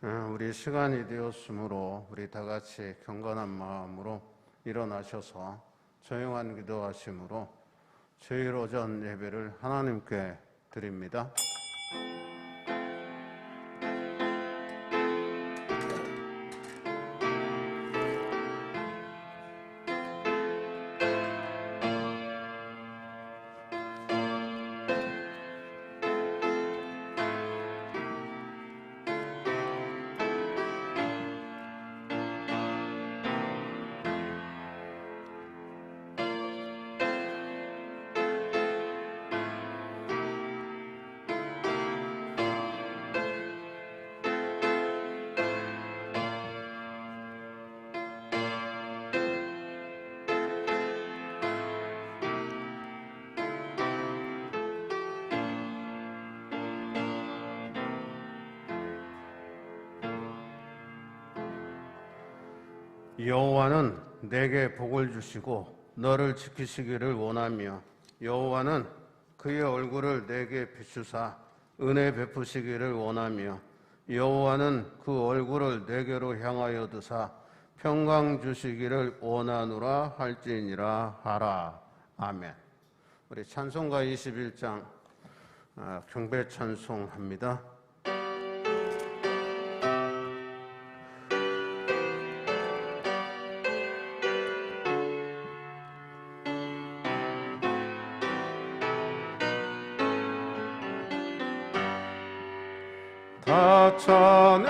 우리 시간이 되었으므로 우리 다 같이 경건한 마음으로 일어나셔서 조용한 기도하심으로 주일 오전 예배를 하나님께 드립니다. 여호와는 내게 복을 주시고 너를 지키시기를 원하며 여호와는 그의 얼굴을 내게 비추사 은혜 베푸시기를 원하며 여호와는 그 얼굴을 내게로 향하여 드사 평강 주시기를 원하노라 할지니라 하라. 아멘. 우리 찬송가 21장 경배 찬송합니다. 다 찬양하여라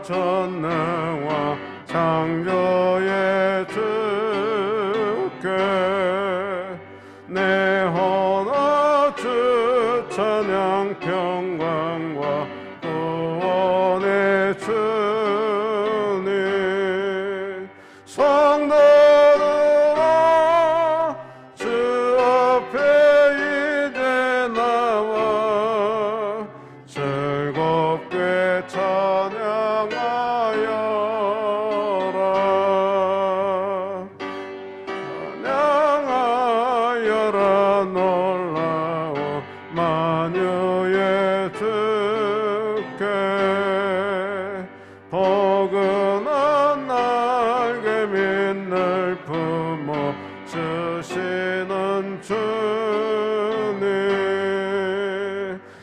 전능과 창조의 주께 내 헌화 주 찬양 평강과 구원의 주님 성도들아 주 앞에 이제 나와 즐겁게 찬양하여라 찬양하여라 놀라운 만유의 주께 포근한 날개 빛을 품어 주시는 주님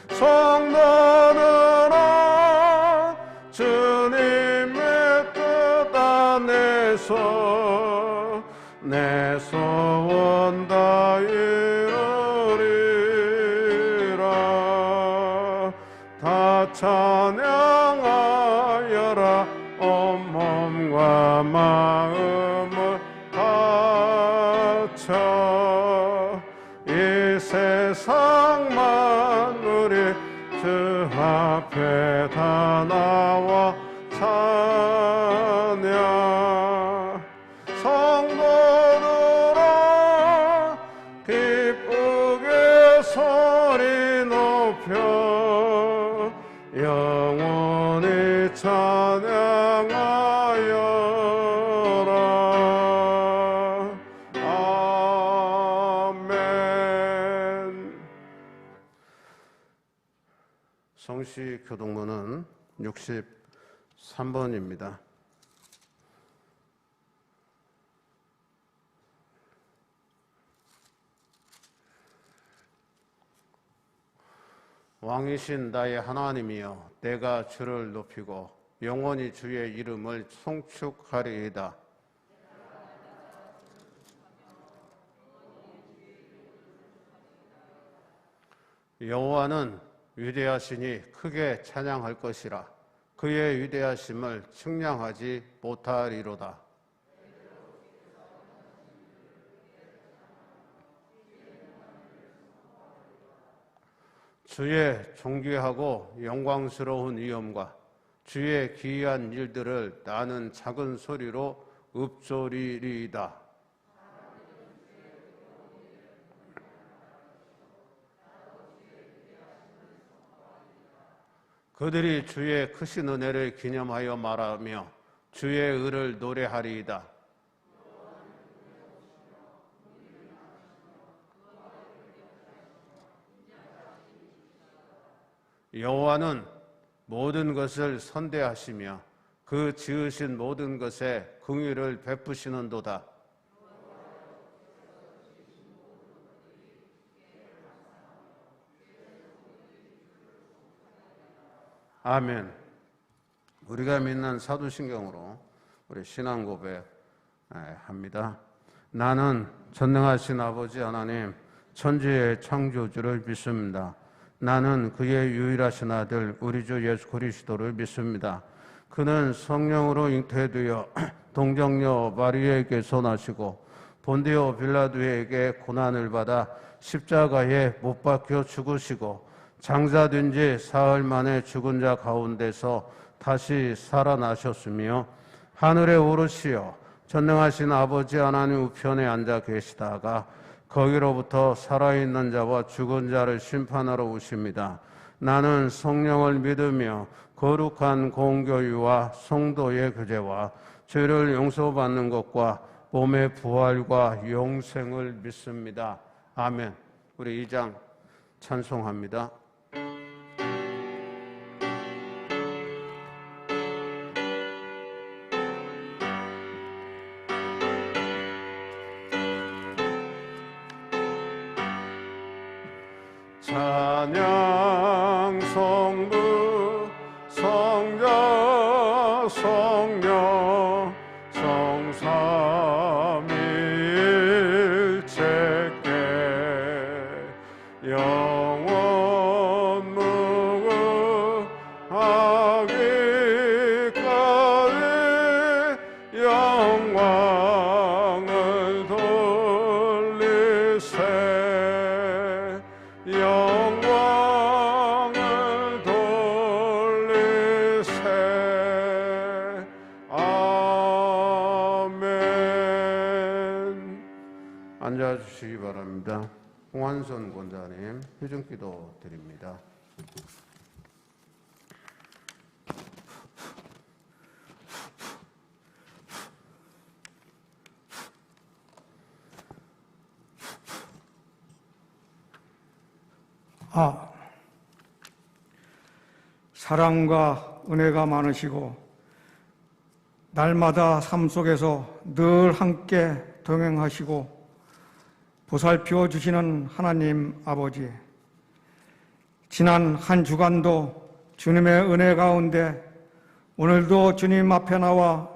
성도들아 주님의 뜻 안에서 내 소원 다 이루리라 다 찬양하여라 온 몸과 마음을 바쳐 이 세상 만물이 주 앞에 다 나와 찬양 성도들아 기쁘게 소리 높여 영원히 찬양하여라. 아멘. 성시 교동문은 63번입니다. 왕이신 나의 하나님이여 내가 주를 높이고 영원히 주의 이름을 송축하리이다. 여호와는 위대하시니 크게 찬양할 것이라 그의 위대하심을 측량하지 못하리로다. 주의 존귀하고 영광스러운 위엄과 주의 기이한 일들을 나는 작은 소리로 읊조리리이다. 그들이 주의 크신 은혜를 기념하여 말하며 주의 의를 노래하리이다. 여호와는 모든 것을 선대하시며 그 지으신 모든 것에 긍휼을 베푸시는도다. 아멘. 우리가 믿는 사도신경으로 우리 신앙 고백합니다. 나는 전능하신 아버지 하나님 천지의 창조주를 믿습니다. 나는 그의 유일하신 아들 우리 주 예수 그리스도를 믿습니다. 그는 성령으로 잉태되어 동정녀 마리아에게서 나시고 본디오 빌라도에게 고난을 받아 십자가에 못 박혀 죽으시고 장사된 지 사흘 만에 죽은 자 가운데서 다시 살아나셨으며 하늘에 오르시어 전능하신 아버지 하나님 우편에 앉아 계시다가 거기로부터 살아있는 자와 죽은 자를 심판하러 오십니다. 나는 성령을 믿으며 거룩한 공교유와 성도의 교제와 죄를 용서받는 것과 몸의 부활과 영생을 믿습니다. 아멘. 우리 2장 찬송합니다. 찬양 성부 성자 성령 성삼위일체께 영원 무궁하기까지 영광을 돌리세 영광을 돌리세. 아멘. 앉아주시기 바랍니다. 홍한선 권사님 회중기도 드립니다. 사랑과 은혜가 많으시고 날마다 삶 속에서 늘 함께 동행하시고 보살펴 주시는 하나님 아버지, 지난 한 주간도 주님의 은혜 가운데 오늘도 주님 앞에 나와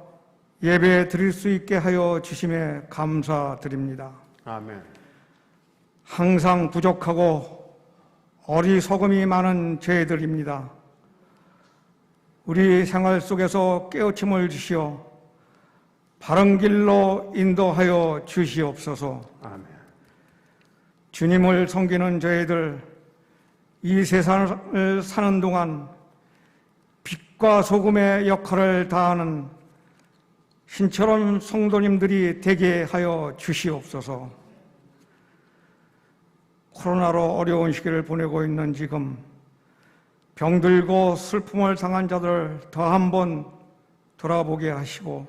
예배 드릴 수 있게 하여 주심에 감사드립니다. 아멘. 항상 부족하고 어리석음이 많은 죄들입니다. 우리 생활 속에서 깨우침을 주시어 바른 길로 인도하여 주시옵소서. 아멘. 주님을 섬기는 저희들 이 세상을 사는 동안 빛과 소금의 역할을 다하는 신처럼 성도님들이 되게 하여 주시옵소서. 코로나로 어려운 시기를 보내고 있는 지금 병들고 슬픔을 당한 자들 더 한번 돌아보게 하시고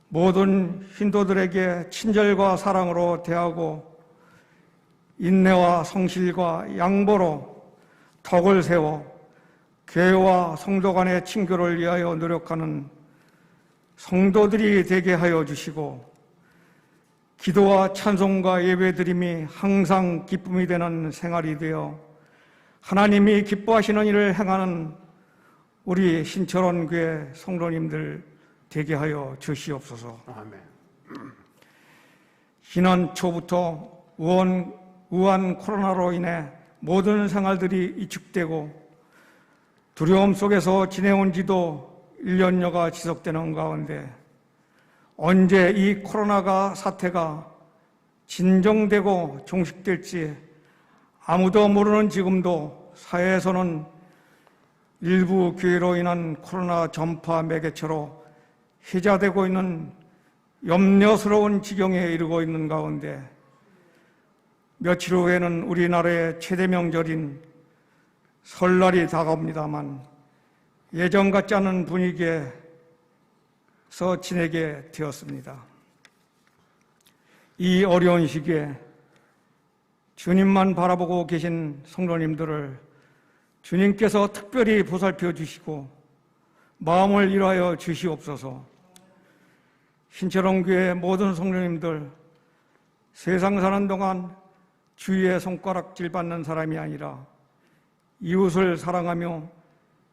모든 신도들에게 친절과 사랑으로 대하고 인내와 성실과 양보로 덕을 세워 교회와 성도 간의 친교를 위하여 노력하는 성도들이 되게 하여 주시고 기도와 찬송과 예배드림이 항상 기쁨이 되는 생활이 되어 하나님이 기뻐하시는 일을 행하는 우리 신철원 교회 성도님들 되게 하여 주시옵소서. 아멘. 지난 초부터 우한 코로나로 인해 모든 생활들이 위축되고 두려움 속에서 지내온 지도 1년여가 지속되는 가운데 언제 이 코로나가 사태가 진정되고 종식될지 아무도 모르는 지금도 사회에서는 일부 교회로 인한 코로나 전파 매개체로 회자되고 있는 염려스러운 지경에 이르고 있는 가운데 며칠 후에는 우리나라의 최대 명절인 설날이 다가옵니다만 예전 같지 않은 분위기에서 지내게 되었습니다. 이 어려운 시기에 주님만 바라보고 계신 성도님들을 주님께서 특별히 보살펴 주시고 마음을 일하여 주시옵소서. 신철원교회 모든 성도님들, 세상 사는 동안 주위의 손가락질 받는 사람이 아니라 이웃을 사랑하며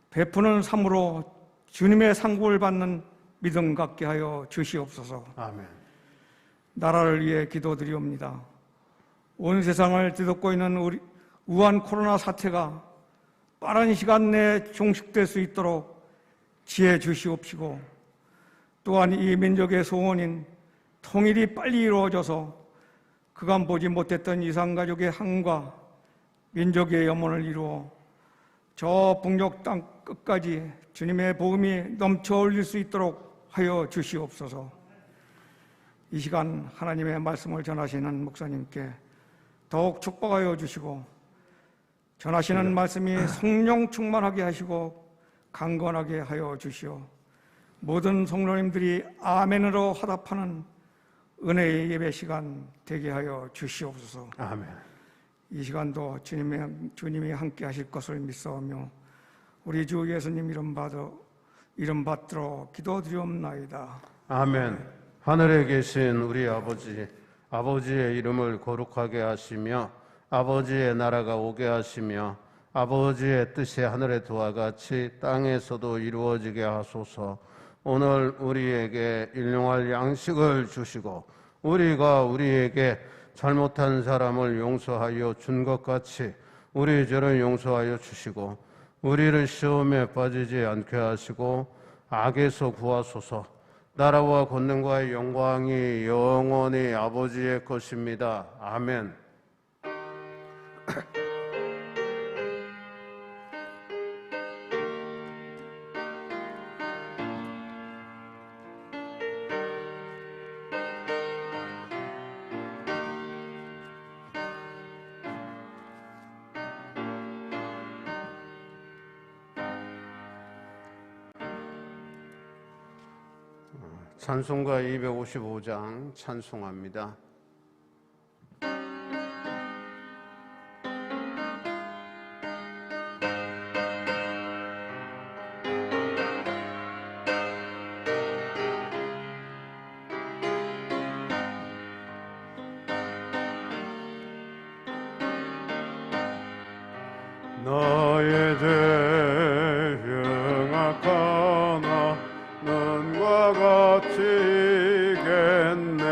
베푸는 삶으로 주님의 상급을 받는 믿음 갖게 하여 주시옵소서. 아멘. 나라를 위해 기도드리옵니다. 온 세상을 뒤덮고 있는 우리 우한 코로나 사태가 빠른 시간 내에 종식될 수 있도록 지혜 주시옵시고, 또한 이 민족의 소원인 통일이 빨리 이루어져서 그간 보지 못했던 이산가족의 한과 민족의 염원을 이루어 저 북녘 땅 끝까지 주님의 복음이 넘쳐 흘릴 수 있도록 하여 주시옵소서. 이 시간 하나님의 말씀을 전하시는 목사님께 더욱 축복하여 주시고, 전하시는 말씀이 성령 충만하게 하시고 강건하게 하여 주시오. 모든 성도님들이 아멘으로 화답하는 은혜의 예배 시간 되게 하여 주시옵소서. 아멘. 이 시간도 주님이 함께 하실 것을 믿사오며 우리 주 예수님 이름 받들어 기도드리옵나이다. 아멘. 하늘에 계신 우리 아버지, 아버지의 이름을 거룩하게 하시며 아버지의 나라가 오게 하시며 아버지의 뜻이 하늘의 도와 같이 땅에서도 이루어지게 하소서. 오늘 우리에게 일용할 양식을 주시고 우리가 우리에게 잘못한 사람을 용서하여 준 것 같이 우리 죄를 용서하여 주시고 우리를 시험에 빠지지 않게 하시고 악에서 구하소서. 나라와 권능과 영광이 영원히 아버지의 것입니다. 아멘. 찬송가 255장 찬송합니다. 너의 죄 영악하나 눈과 같이 이겠네.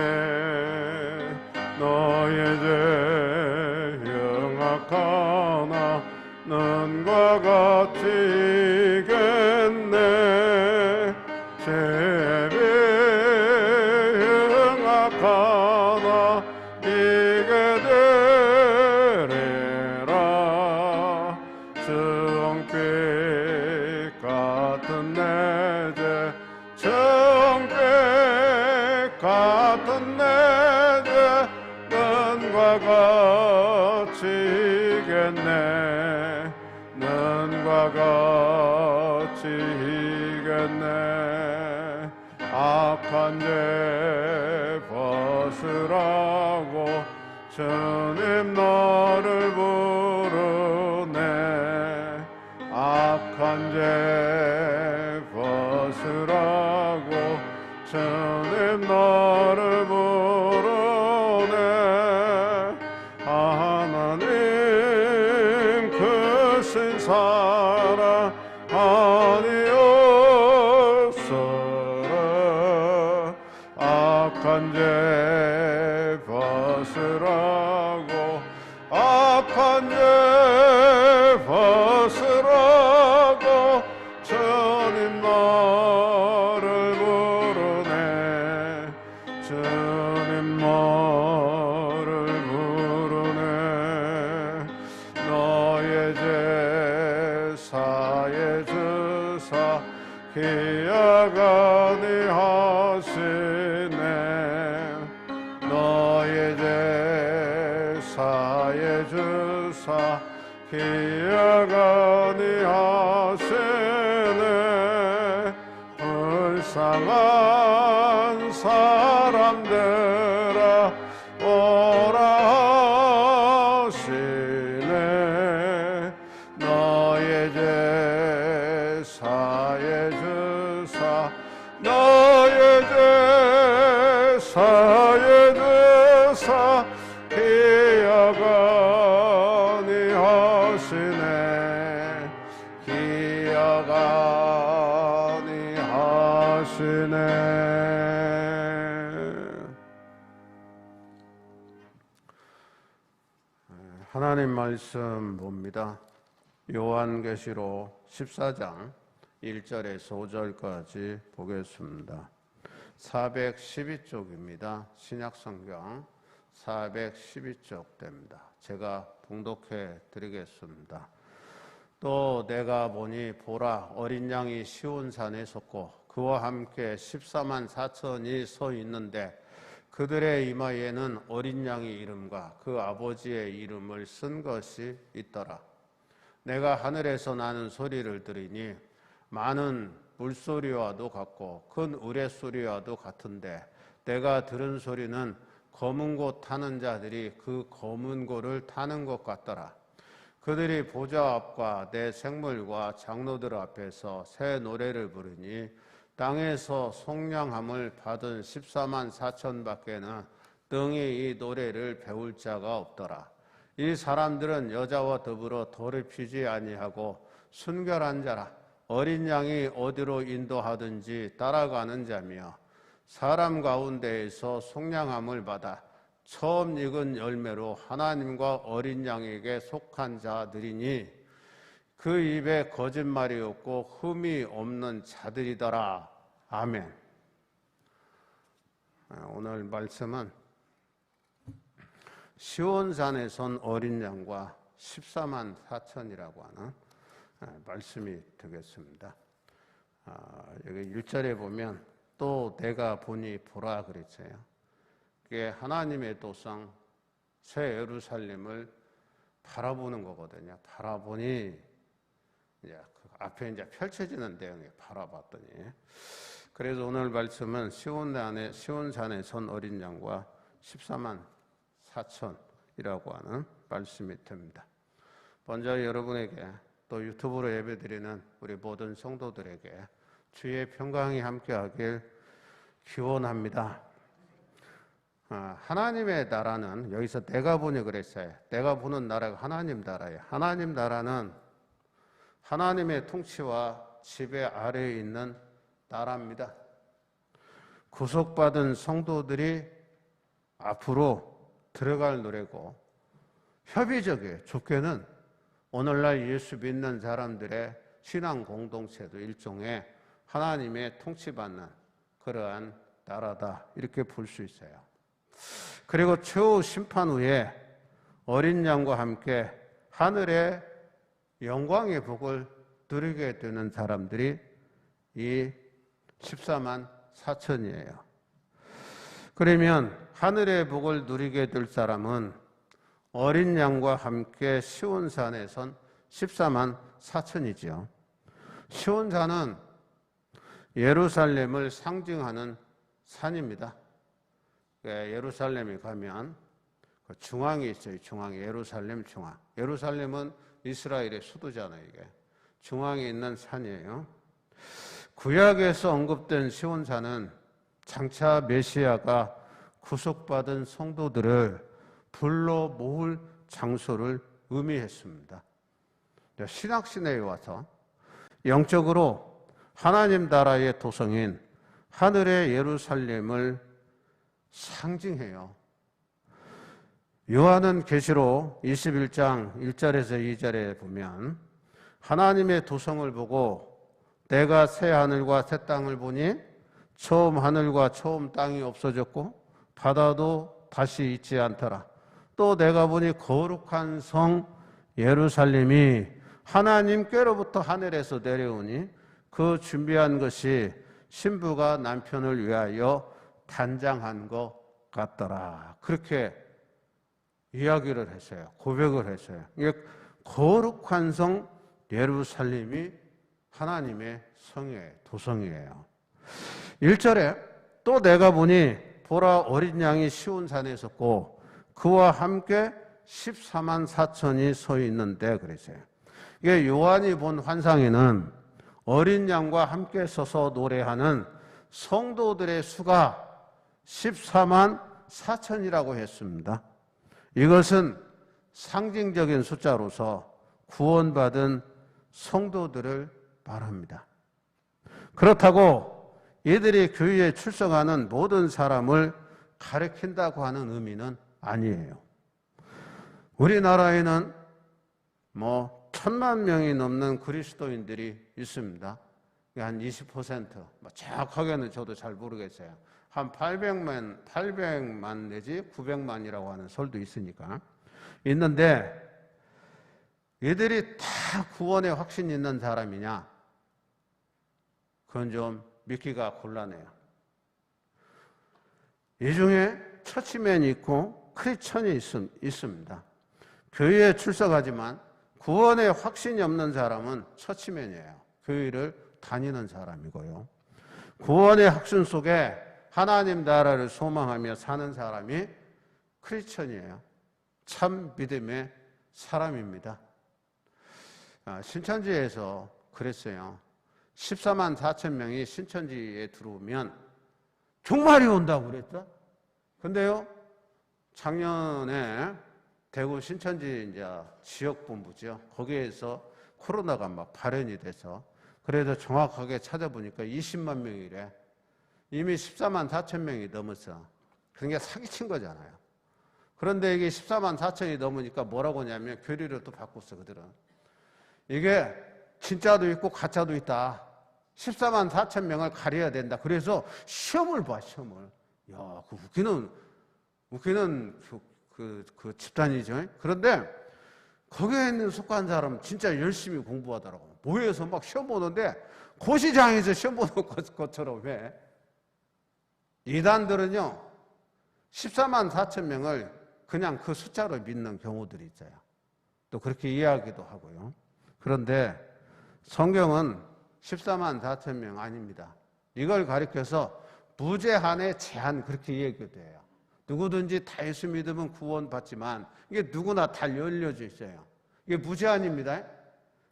너의 죄 영악하나 눈과 같이 이겠네. 죄비 영악하나 이게 되리라. 정빛 같은 내 죄 정빛 같은 내 죄 눈과 같이 이겠네. 눈과 같이 이겠네. 악한 죄 벗으라고 주님 너를 부르네. 악한 죄 벗으라고 주님 너를 부르네. 하나님 크신 사랑 아니었어라. 악한 죄 벗으라고 악한 죄 벗으라고 주님 너를 부르네. 주님 너를 부르네. 너의 죄 사해 주사 기약하니 하시네. 너의 죄 사해 주사 기약하니 하시네. 불쌍한 사람들아 오라 하시네. 너의 나의 죄 사에 드사 기약하니 하시네 기약하니 하시네. 하나님 말씀 봅니다. 요한계시록 14장 1절에서 5절까지 보겠습니다. 412쪽입니다. 신약성경 412쪽 됩니다. 제가 봉독해 드리겠습니다. 또 내가 보니 보라 어린 양이 시온산에 섰고 그와 함께 14만 4천이 서 있는데 그들의 이마에는 어린 양의 이름과 그 아버지의 이름을 쓴 것이 있더라. 내가 하늘에서 나는 소리를 들으니 많은 물소리와도 같고 큰 우레소리와도 같은데 내가 들은 소리는 검은 고 타는 자들이 그 검은 고를 타는 것 같더라. 그들이 보좌 앞과 내 생물과 장로들 앞에서 새 노래를 부르니 땅에서 속량함을 받은 14만 4천 밖에는 등이 이 노래를 배울 자가 없더라. 이 사람들은 여자와 더불어 돌을 피지 아니하고 순결한 자라. 어린 양이 어디로 인도하든지 따라가는 자며 사람 가운데에서 속량함을 받아 처음 익은 열매로 하나님과 어린 양에게 속한 자들이니 그 입에 거짓말이 없고 흠이 없는 자들이더라. 아멘. 오늘 말씀은 시온산에 선 어린 양과 14만 4천이라고 하는 말씀이 되겠습니다. 여기 1절에 보면 또 내가 보니 보라 그랬어요. 그게 하나님의 도성 새 예루살렘을 바라보는 거거든요. 바라보니 이제 그 앞에 이제 펼쳐지는 내용에 바라봤더니 그래서 오늘 말씀은 시온산에 선 어린 양과 14만 4천이라고 하는 말씀이 됩니다. 먼저 여러분에게 또 유튜브로 예배드리는 우리 모든 성도들에게 주의 평강이 함께하길 기원합니다. 하나님의 나라는 여기서 내가 보니 그랬어요. 내가 보는 나라가 하나님 나라예요. 하나님 나라는 하나님의 통치와 지배 아래에 있는 나라입니다. 구속받은 성도들이 앞으로 들어갈 노래고 협의적이에요. 좋게는 오늘날 예수 믿는 사람들의 신앙 공동체도 일종의 하나님의 통치받는 그러한 나라다 이렇게 볼 수 있어요. 그리고 최후 심판 후에 어린 양과 함께 하늘의 영광의 복을 누리게 되는 사람들이 이 14만 4천이에요. 그러면 하늘의 복을 누리게 될 사람은 어린 양과 함께 시온산에 선 14만 4천이지요. 시온산은 예루살렘을 상징하는 산입니다. 예루살렘에 가면 중앙이 있어요. 중앙, 예루살렘 중앙. 예루살렘은 이스라엘의 수도잖아요. 이게 중앙에 있는 산이에요. 구약에서 언급된 시온산은 장차 메시아가 구속받은 성도들을 불러 모을 장소를 의미했습니다. 신약시대에 와서 영적으로 하나님 나라의 도성인 하늘의 예루살렘을 상징해요. 요한은 계시록 21장 1절에서 2절에 보면 하나님의 도성을 보고 내가 새 하늘과 새 땅을 보니 처음 하늘과 처음 땅이 없어졌고 바다도 다시 있지 않더라. 또 내가 보니 거룩한 성 예루살렘이 하나님께로부터 하늘에서 내려오니 그 준비한 것이 신부가 남편을 위하여 단장한 것 같더라. 그렇게 이야기를 했어요. 고백을 했어요. 이게 거룩한 성 예루살렘이 하나님의 성이에요. 도성이에요. 1절에 또 내가 보니 보라 어린 양이 시온산에 섰고 그와 함께 14만 4천이 서 있는데 그랬어요. 이게 요한이 본 환상에는 어린 양과 함께 서서 노래하는 성도들의 수가 14만 4천이라고 했습니다. 이것은 상징적인 숫자로서 구원받은 성도들을 말합니다. 그렇다고 이들이 교회에 출석하는 모든 사람을 가리킨다고 하는 의미는 아니에요. 우리나라에는 1,000만 명이 넘는 그리스도인들이 있습니다. 한 20%, 정확하게는 저도 잘 모르겠어요. 한 800만 내지 900만이라고 하는 설도 있으니까. 있는데 이들이 다 구원에 확신이 있는 사람이냐? 그건 좀 믿기가 곤란해요. 이 중에 처치맨이 있고 크리스천이 있습니다. 교회에 출석하지만 구원에 확신이 없는 사람은 처치맨이에요. 교회를 다니는 사람이고요. 구원의 확신 속에 하나님 나라를 소망하며 사는 사람이 크리스천이에요. 참 믿음의 사람입니다. 신천지에서 그랬어요. 14만 4천 명이 신천지에 들어오면 종말이 온다고 그랬죠. 근데요, 작년에 대구 신천지 이제 지역본부죠. 거기에서 코로나가 막 발현이 돼서 그래서 정확하게 찾아보니까 20만 명이래. 이미 14만 4천 명이 넘었어. 그러니까 사기친 거잖아요. 그런데 이게 14만 4천이 넘으니까 뭐라고 하냐면 교리를 또 바꿨어, 그들은. 이게 진짜도 있고 가짜도 있다. 14만 4천 명을 가려야 된다. 그래서 시험을 봐, 시험을. 야, 그 웃기는 그 집단이죠. 그런데 거기에 있는 속한 사람은 진짜 열심히 공부하더라고. 모여서 막 시험 보는데 고시장에서 시험 보는 것처럼 해. 이단들은요, 14만 4천 명을 그냥 그 숫자로 믿는 경우들이 있어요. 또 그렇게 이해하기도 하고요. 그런데 성경은 14만 4천 명 아닙니다. 이걸 가리켜서 무제한의 제한, 그렇게 얘기도 해요. 누구든지 다 예수 믿으면 구원받지만 이게 누구나 다 열려져 있어요. 이게 무제한입니다.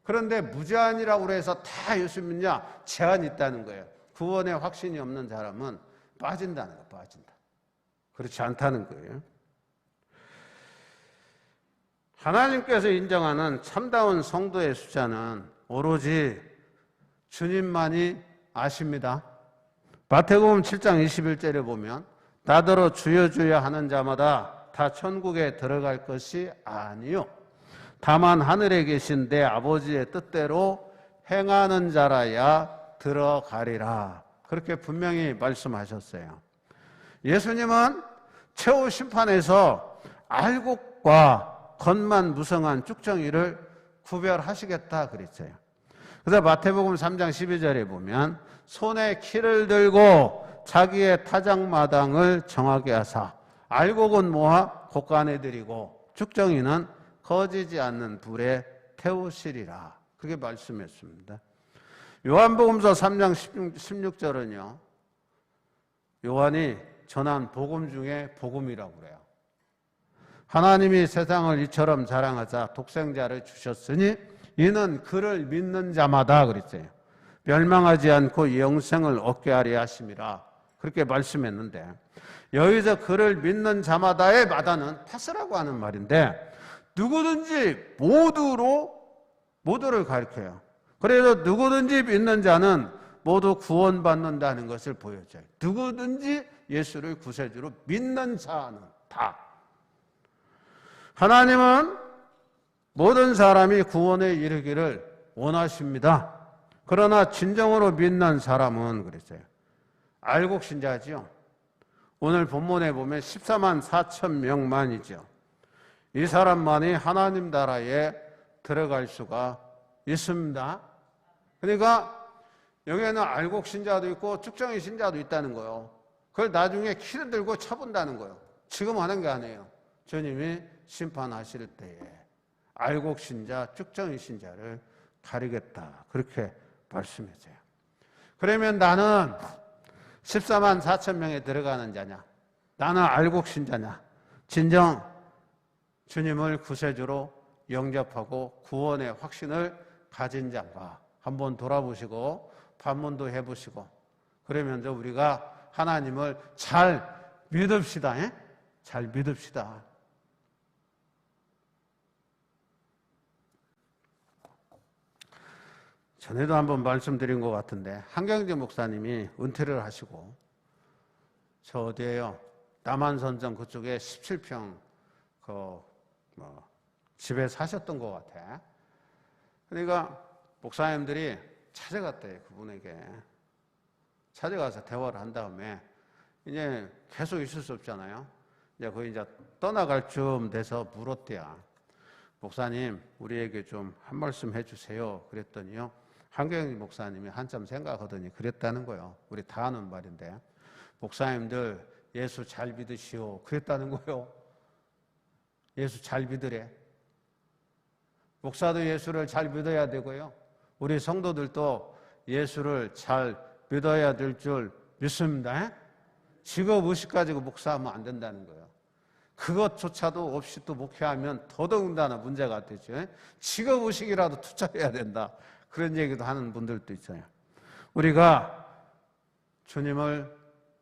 그런데 무제한이라고 해서 다 예수 믿냐? 제한이 있다는 거예요. 구원에 확신이 없는 사람은 빠진다는 거예요. 빠진다. 그렇지 않다는 거예요. 하나님께서 인정하는 참다운 성도의 숫자는 오로지 주님만이 아십니다. 마태복음 7장 21절에 보면 나더러 주여 주여 하는 자마다 다 천국에 들어갈 것이 아니요 다만 하늘에 계신 내 아버지의 뜻대로 행하는 자라야 들어가리라. 그렇게 분명히 말씀하셨어요. 예수님은 최후 심판에서 알곡과 겉만 무성한 쭉정이를 구별하시겠다 그랬어요. 그래서 마태복음 3장 12절에 보면 손에 키를 들고 자기의 타작마당을 정하게 하사 알곡은 모아 곳간에 들이고 쭉정이는 거지지 않는 불에 태우시리라. 그렇게 말씀했습니다. 요한복음서 3장 16절은요. 요한이 전한 복음 중에 복음이라고 그래요. 하나님이 세상을 이처럼 사랑하사 독생자를 주셨으니 이는 그를 믿는 자마다 그랬어요. 멸망하지 않고 영생을 얻게 하려 하심이라. 그렇게 말씀했는데 여기서 그를 믿는 자마다의 마다는 파스라고 하는 말인데 누구든지 모두를 가리켜요. 그래서 누구든지 믿는 자는 모두 구원받는다는 것을 보여줘요. 누구든지 예수를 구세주로 믿는 자는 다. 하나님은 모든 사람이 구원에 이르기를 원하십니다. 그러나 진정으로 믿는 사람은 그랬어요. 알곡신자죠. 오늘 본문에 보면 14만 4천 명만이죠. 이 사람만이 하나님 나라에 들어갈 수가 있습니다. 그러니까 여기에는 알곡신자도 있고 쭉정이 신자도 있다는 거예요. 그걸 나중에 키를 들고 쳐본다는 거예요. 지금 하는 게 아니에요. 주님이 심판하실 때에 알곡신자, 쭉정이 신자를 가리겠다. 그렇게 말씀했어요. 그러면 나는 14만 4천 명에 들어가는 자냐? 나는 알곡신자냐? 진정 주님을 구세주로 영접하고 구원의 확신을 가진 자가 한번 돌아보시고 반문도 해보시고 그러면서 우리가 하나님을 잘 믿읍시다. 예? 잘 믿읍시다. 전에도 한번 말씀드린 것 같은데 한경재 목사님이 은퇴를 하시고 저 어디에요? 남한선정 그쪽에 17평 집에 사셨던 것 같아. 그러니까 목사님들이 찾아갔대요. 그분에게 찾아가서 대화를 한 다음에 이제 계속 있을 수 없잖아요. 이제 거의 이제 떠나갈 쯤 돼서 물었대요. 목사님, 우리에게 좀 한 말씀 해주세요. 그랬더니요, 한경희 목사님이 한참 생각하더니 그랬다는 거예요. 우리 다 아는 말인데, 목사님들 예수 잘 믿으시오. 그랬다는 거예요. 예수 잘 믿으래. 목사도 예수를 잘 믿어야 되고요. 우리 성도들도 예수를 잘 믿어야 될 줄 믿습니다. 직업 의식 가지고 목사하면 안 된다는 거예요. 그것조차도 없이 또 목회하면 더더군다나 문제가 되죠. 직업 의식이라도 투자해야 된다. 그런 얘기도 하는 분들도 있어요. 우리가 주님을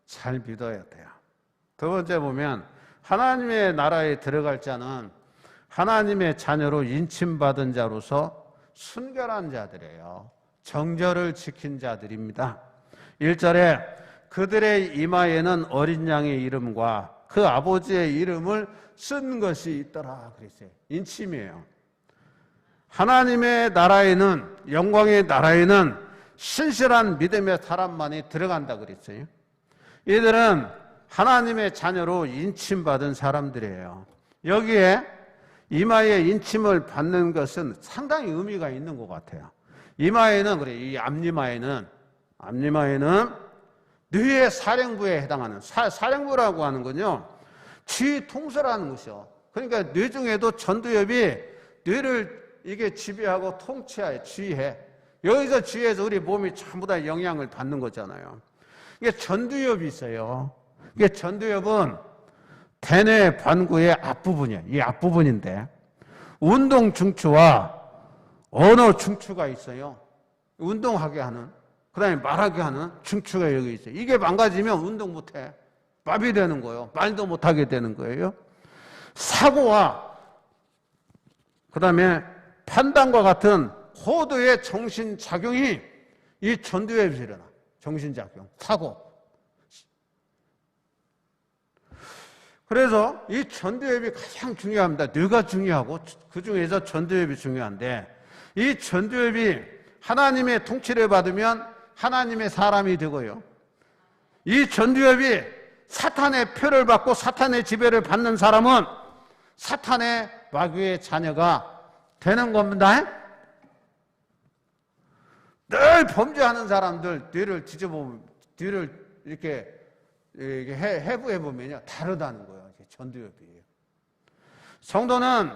잘 믿어야 돼요. 두 번째 보면 하나님의 나라에 들어갈 자는 하나님의 자녀로 인침받은 자로서 순결한 자들이에요. 정절을 지킨 자들입니다. 1절에 그들의 이마에는 어린 양의 이름과 그 아버지의 이름을 쓴 것이 있더라 그랬어요. 인침이에요. 하나님의 나라에는, 영광의 나라에는 신실한 믿음의 사람만이 들어간다 그랬어요. 이들은 하나님의 자녀로 인침받은 사람들이에요. 여기에 이마에 인침을 받는 것은 상당히 의미가 있는 것 같아요. 이마에는, 그래, 이 앞니마에는 뇌의 사령부에 해당하는, 사령부라고 하는 건요, 쥐 통솔하는 것이요. 그러니까 뇌 중에도 전두엽이 뇌를 이게 지배하고 통치해, 지휘해. 여기서 지휘해서 우리 몸이 전부 다 영향을 받는 거잖아요. 이게 전두엽이 있어요. 이게 전두엽은 대뇌 반구의 앞부분이에요. 이 앞부분인데, 운동 중추와 언어 중추가 있어요. 운동하게 하는, 그 다음에 말하게 하는 중추가 여기 있어요. 이게 망가지면 운동 못해. 마비되는 거예요. 말도 못하게 되는 거예요. 사고와 그 다음에 판단과 같은 고도의 정신작용이 이 전두엽에서 일어나. 정신작용, 사고. 그래서 이 전두엽이 가장 중요합니다. 뇌가 중요하고 그 중에서 전두엽이 중요한데, 이 전두엽이 하나님의 통치를 받으면 하나님의 사람이 되고요. 이 전두엽이 사탄의 표를 받고 사탄의 지배를 받는 사람은 사탄의 마귀의 자녀가 되는 겁니다. 늘 범죄하는 사람들 뇌를 뒤져보면, 뇌를 이렇게 해부해보면요, 다르다는 거예요. 전두엽이에요. 성도는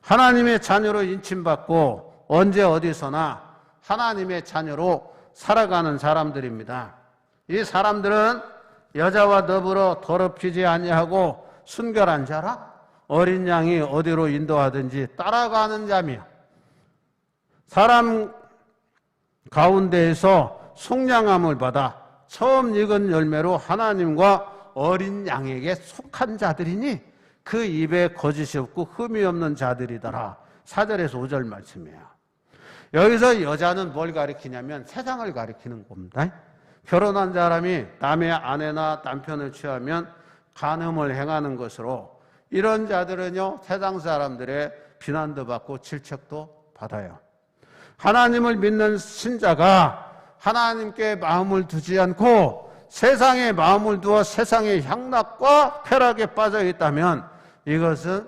하나님의 자녀로 인침받고 언제 어디서나 하나님의 자녀로 살아가는 사람들입니다. 이 사람들은 여자와 더불어 더럽히지 아니하고 순결한 자라, 어린 양이 어디로 인도하든지 따라가는 자며, 사람 가운데에서 속량함을 받아 처음 익은 열매로 하나님과 어린 양에게 속한 자들이니 그 입에 거짓이 없고 흠이 없는 자들이더라. 4절에서 5절 말씀이에요. 여기서 여자는 뭘 가리키냐면 세상을 가리키는 겁니다. 결혼한 사람이 남의 아내나 남편을 취하면 간음을 행하는 것으로, 이런 자들은요, 세상 사람들의 비난도 받고 질책도 받아요. 하나님을 믿는 신자가 하나님께 마음을 두지 않고 세상에 마음을 두어 세상의 향락과 쾌락에 빠져 있다면 이것은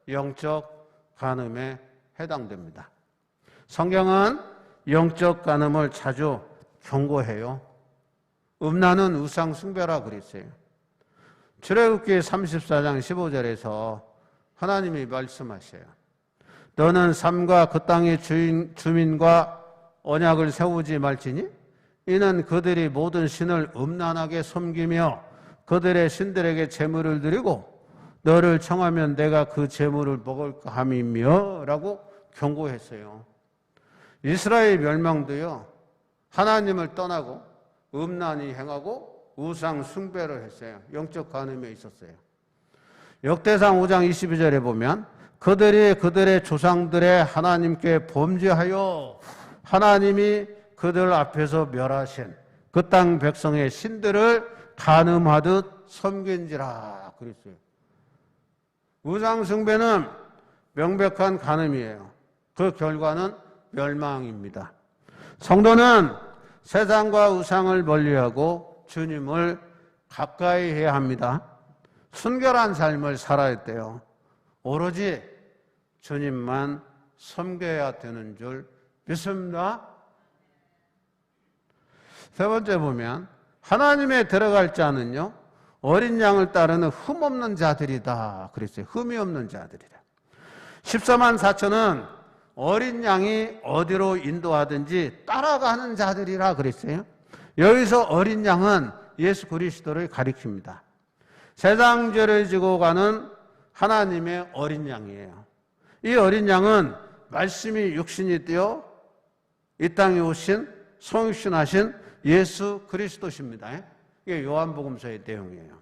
영적 간음에 해당됩니다. 성경은 영적 간음을 자주 경고해요. 음란은 우상 숭배라 그랬어요. 출애굽기 34장 15절에서 하나님이 말씀하셔요. 너는 삶과 그 땅의 주민과 언약을 세우지 말지니 이는 그들이 모든 신을 음란하게 섬기며 그들의 신들에게 제물을 드리고 너를 청하면 내가 그 제물을 먹을까 함이며 라고 경고했어요. 이스라엘 멸망도요, 하나님을 떠나고 음란히 행하고 우상 숭배를 했어요. 영적 간음에 있었어요. 역대상 5장 22절에 보면 그들이 그들의 조상들의 하나님께 범죄하여 하나님이 그들 앞에서 멸하신 그 땅 백성의 신들을 간음하듯 섬긴지라 그랬어요. 우상 숭배는 명백한 간음이에요. 그 결과는 멸망입니다. 성도는 세상과 우상을 멀리하고 주님을 가까이 해야 합니다. 순결한 삶을 살아야 돼요. 오로지 주님만 섬겨야 되는 줄 믿습니다. 세 번째 보면 하나님에 들어갈 자는요 어린 양을 따르는 흠없는 자들이다 그랬어요. 흠이 없는 자들이다. 14만 4천은 어린 양이 어디로 인도하든지 따라가는 자들이라 그랬어요. 여기서 어린 양은 예수 그리스도를 가리킵니다. 세상 죄를 지고 가는 하나님의 어린 양이에요. 이 어린 양은 말씀이 육신이 되어 이 땅에 오신 성육신하신 예수 그리스도십니다. 이게 요한복음서의 내용이에요.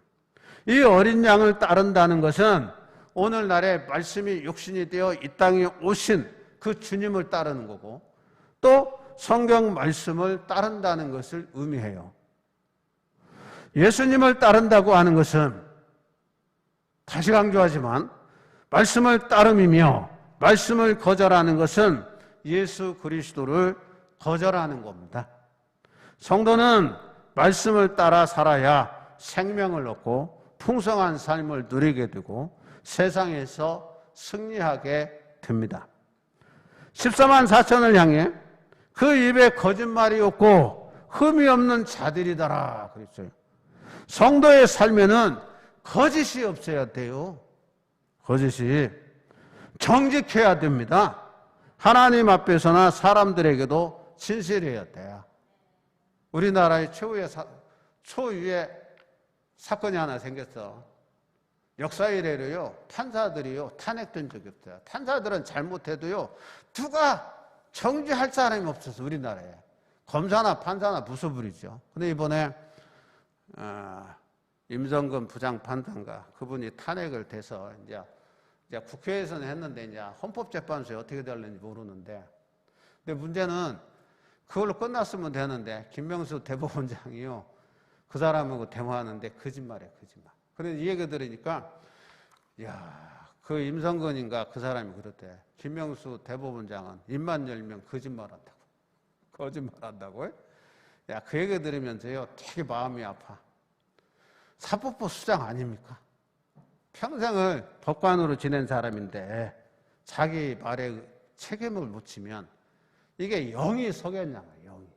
이 어린 양을 따른다는 것은 오늘날에 말씀이 육신이 되어 이 땅에 오신 그 주님을 따르는 거고 또 성경 말씀을 따른다는 것을 의미해요. 예수님을 따른다고 하는 것은 다시 강조하지만 말씀을 따름이며 말씀을 거절하는 것은 예수 그리스도를 거절하는 겁니다. 성도는 말씀을 따라 살아야 생명을 얻고 풍성한 삶을 누리게 되고 세상에서 승리하게 됩니다. 14만 4천을 향해 그 입에 거짓말이 없고 흠이 없는 자들이더라 그랬어요. 성도의 삶에는 거짓이 없어야 돼요. 거짓이 정직해야 됩니다. 하나님 앞에서나 사람들에게도 진실해야 돼요. 우리나라의 초유의 사건이 하나 생겼어. 역사 이래로요 판사들이요 탄핵된 적이 없어요. 판사들은 잘못해도요 누가 정죄할 사람이 없어서 우리나라에 검사나 판사나 무소불이죠. 근데 이번에 임성근 부장판사인가 그분이 탄핵을 돼서 이제 국회에서는 했는데 이제 헌법재판소에 어떻게 될는지 모르는데 근데 문제는 그걸로 끝났으면 되는데 김명수 대법원장이요 그 사람하고 대화하는데 거짓말이에요. 거짓말. 그런데 이 얘기 들으니까 그 임성근인가 그 사람이 그랬대. 김명수 대법원장은 입만 열면 거짓말한다고. 거짓말한다고요? 그 얘기 들으면서요 되게 마음이 아파. 사법부 수장 아닙니까? 평생을 법관으로 지낸 사람인데 자기 말에 책임을 묻히면 이게 영이 속였냐고요. 영이.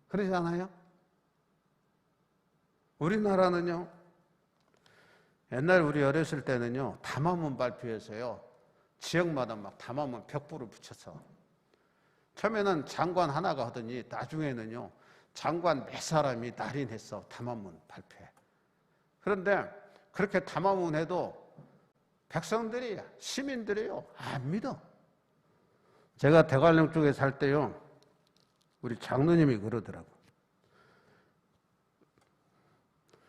그러잖아요. 우리나라는요 옛날 우리 어렸을 때는요 담화문 발표해서요 지역마다 막 담화문 벽보를 붙여서 처음에는 장관 하나가 하더니 나중에는요 장관 몇 사람이 날인했어 담화문 발표해. 그런데 그렇게 담화문 해도 백성들이 시민들이요 안 믿어. 제가 대관령 쪽에 살 때요 우리 장로님이 그러더라고.